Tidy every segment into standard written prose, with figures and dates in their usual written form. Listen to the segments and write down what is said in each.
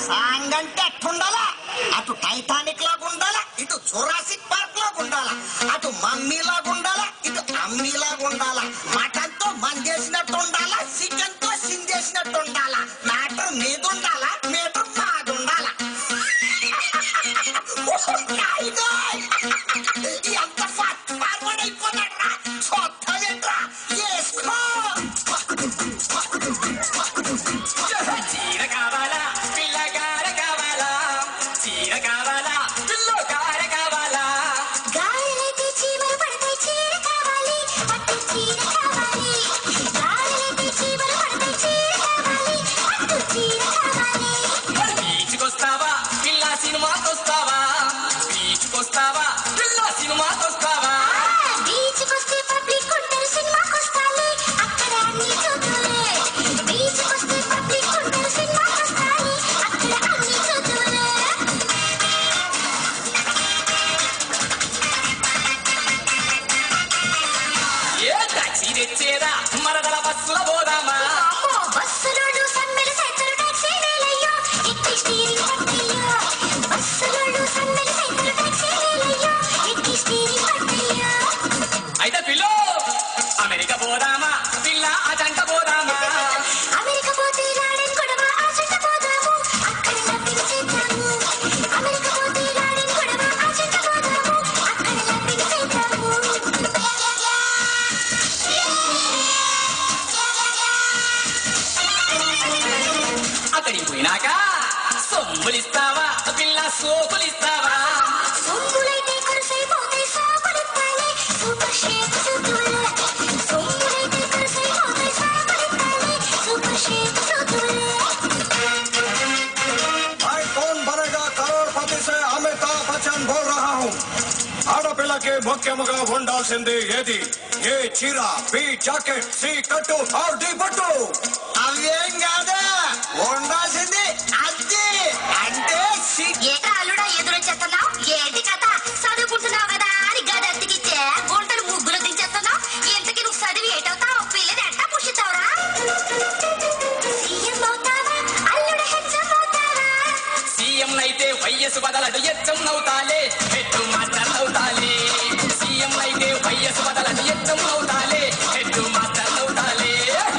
Song అంటే ఎట్టుండాలా? అటు Titanic లాగా ఉండాలా, ఇటు జురాసిక్ పార్క్ లాగా ఉండాలా, అటు మమ్మీ లాగా ఉండాలా, ఇటు అమ్మీ లాగా ఉండాలా, మటన్ తో మందేసినట్టు ఉండాలా, చికెన్ తో సిందేసినట్టు ఉండాలా, మ్యాటర్ మీద ఉండాలా, మీటర్ మాది ఉండాలా. ఎంత ఫార్వర్డ్ అయిపోతాడు రా, చూస్తావేంట్రా, వేసుకో. చీర కావాలా పిల్లగాడ కావాలా, చీర కావాలా పిల్లగాడ కావాలా, గాలిలైతే చీమలు పడతాయి చీర కావాలి, పట్టు చీర కావాలి. గాలిలైతే చీమలు పడతాయి చీర కావాలి, పట్టు చీర కావాలి. బీచ్కొస్తావా పిల్ల సినిమాకొస్తావా, బీచ్కొస్తావా పిల్ల సినిమాకొస్తావా, బీచ్కొస్తే పబ్లిక్ ఉంటారు సినిమాకొస్తాలి, అక్కడ అన్ని చూద్దులే. బీచ్కొస్తే పబ్లిక్ ఉంటారు సినిమాకొస్తాలి, అక్కడ అన్ని చూద్దులే. ఏ టాక్సీ తెచ్చేదా మరదల బస్సుల పోదామా, అమ్మో బస్సులోడు సమ్మెలు సైతులు టాక్సీ వేలయ్యో, ఎక్కి స్టీరింగ్ పట్టయ్యో. బస్సులోడు సమ్మెలు సైతులు టాక్సీ వేలయ్యో, ఎక్కి స్టీరింగ్ పట్టయ్యో. అయితే పిల్లో అమెరికా పోదామా పిల్ల అజంట పోదామా, అమెరికా పోతే రాడని గొడవ ఆచంట పోదాము, అక్కడ లవ్వింగ్ చేద్దాము. అమెరికా పోతే రాడని గొడవ ఆచంట పోదాము, అక్కడ లవ్వింగ్ చేద్దాము. అక్కడికి పోయినాక సొమ్ములిస్తావా పిల్ల సోకులిస్తావా, సొమ్ములైతే కరుసైపోతాయి సోకులిస్తాలే, సూపర్ షేక్ సూతులే. సొమ్ములైతే కరుసైపోతాయి సోకులిస్తాలే, సూపర్ షేక్ సూతులే. भाई कौन बनेगा करोड़पति से अमिताभ बच्चन बोल रहा हूँ. ఆడపిల్లకి ముఖ్యముగా ఉండాల్సింది ఏది? ఏ చీర, బి జాకెట్, సి కట్టు, ఆర్ డి బట్టు. అవేం కాదా, ఉండాల్సింది అది. అంటే ఏటా అల్లుడా ఎదురొచ్చేస్తున్నావు, ఏంటి కథ? చదువుకుంటున్నావు కదా అని గదెత్తికిచ్చే గుంటలు ముగ్గులు దించేస్తున్నావు. ఇంతకి నువ్వు చదివి ఏటవుతావు, పిల్లని ఎట్టా పుష్టిస్తావురా? సీఎం అవుతావా, అల్లుడు హెచ్చం అవుతావా? సీఎం అయితే వయస్సు బదలడు ఎచ్చం నవ్వుతాలే, హెడ్ మాస్టర్ నవ్వుతాలే, సీఎం అయితే వయస్సు బదలడు ఎచ్చం నవ్వుతాలే, హెడ్ మాస్టర్ నవ్వుతాలే,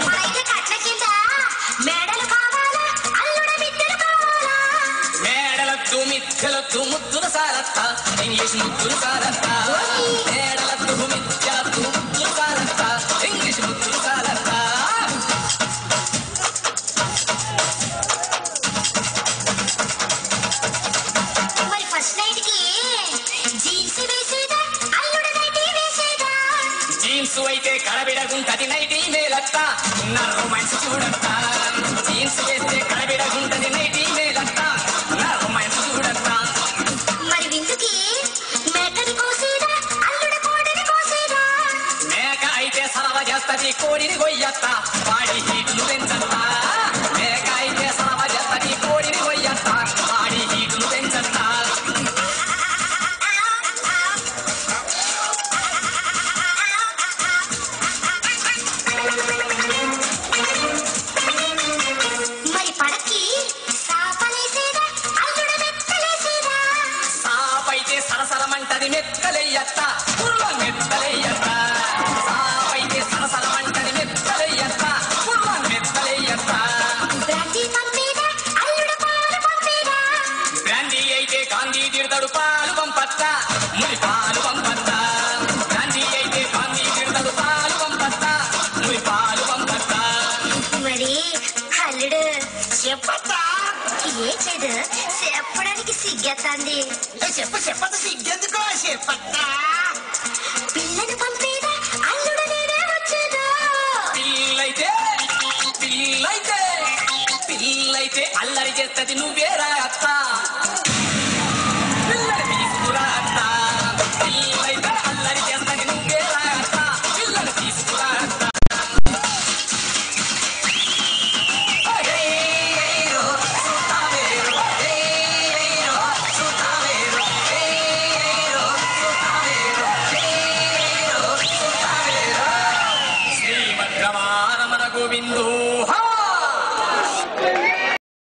మరైతే కట్ల కింద మేడలు కావాలా, అల్లుడ మిద్దెలు కావాలా? మేడలద్దు మిథ్యలద్దు ముద్దుల సారత్త, ఇంగ్లీష్ ముద్దులు సారత్త, మేడలద్దు మిథ్యలద్దు ముద్దులు సారత్త, ఇంగ్లీష్ ముద్దులు సారత్త. మరి ఫస్ట్ నైట్ కి జీన్స్ వేసేదా, అల్లుడ నైటీ వేసేదా? జీన్స్ అయితే కడబిడగుంటది నైటీ మేలత్త, నా రొమాన్స్ చూడత్త, జీన్స్ వేస్తే కడబిడగుంటది నైటీ మేలత్త, నా రొమాన్స్ చూడత్త. మరి విందుకి మేకని కోసేదా, అల్లుడ కోడిని కోసేదా? మేక అయితే సలవ చేస్తది కోడిని కొయ్యత్త, వాడి హీటులు పెంచత్త, మేక అయితే సలవ చేస్తది కోడిని కొయ్యత్త, వాడి హీటులు పెంచత్త. మరి పడకి సాపలేసేదా, అల్లుడ మెత్తలేసేదా? సాపైతే సరసరమంటది మెత్తలెయ్యత్త, పుల్ల మెత్తలెయ్యత్త, సాపైతే సరసరమంటది మెత్తలెయ్యత్త, పుల్ల మెత్తలెయ్యత్త. బ్రాండీ పంపేదా, అల్లుడ పాలు పంపేదా? బ్రాండీ అయితే గాంధీ తిడతాడు పాలు పంపత్త, ముడి పాలు పంపత్త, బ్రాండీ అయితే గాంధీ తిడతాడు పాలు పంపత్త, ముడి పాలు పంపత్త. మరి అల్లుడు చెప్పత్తా. ఏచేదు చెప్పడానికి సిగ్గెత్తంది. చెప్పత సిగ్గెందుకో, చెప్పత్తా. పిల్లను పంపేదా, అల్లుడు నేనే వచ్చేదా? పిల్లైతే పిల్లైతే పిల్లైతే అల్లరి చేస్తది నువ్వేరా అత్త,